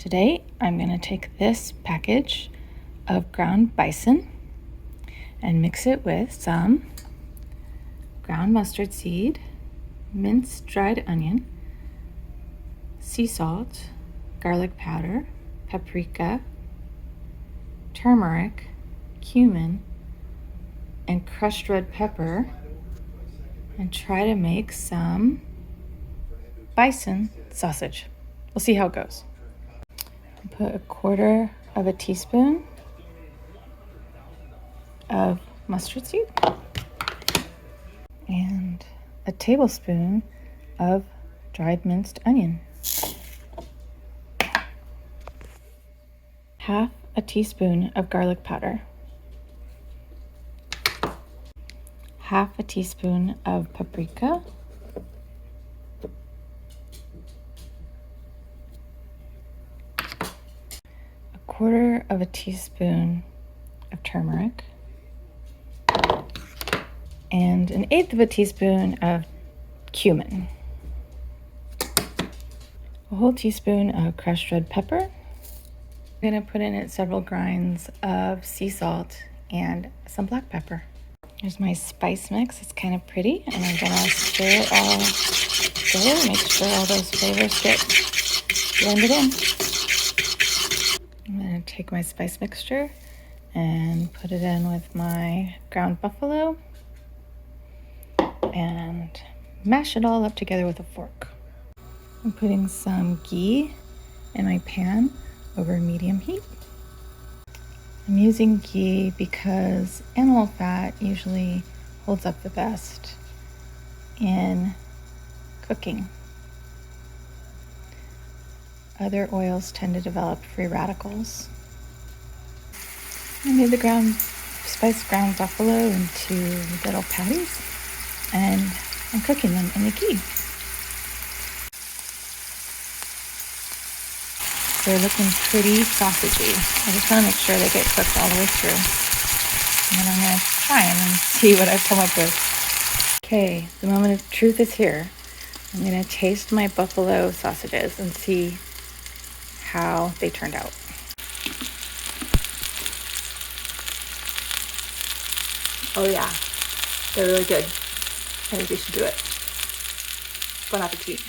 Today I'm going to take this package of ground bison and mix it with some ground mustard seed, minced dried onion, sea salt, garlic powder, paprika, turmeric, cumin, and crushed red pepper, and try to make some bison sausage. We'll see how it goes. Put 1/4 of a teaspoon of mustard seed and a tablespoon of dried minced onion, 1/2 a teaspoon of garlic powder, 1/2 a teaspoon of paprika, a 1/4 of a teaspoon of turmeric, and 1/8 of a teaspoon of cumin, a whole teaspoon of crushed red pepper. I'm going to put in it several grinds of sea salt and some black pepper. Here's my spice mix. It's kind of pretty, and I'm going to stir it all together, make sure all those flavors get blended in. I'm going to take my spice mixture and put it in with my ground buffalo and mash it all up together with a fork. I'm putting some ghee in my pan over medium heat. I'm using ghee because animal fat usually holds up the best in cooking. Other oils tend to develop free radicals. I made the spiced ground buffalo into little patties, and I'm cooking them in the ghee. They're looking pretty sausagey. I just want to make sure they get cooked all the way through. And then I'm going to try them and see what I've come up with. Okay, the moment of truth is here. I'm going to taste my buffalo sausages and see how they turned out. Oh yeah, they're really good. I think we should do it. Bon appetit.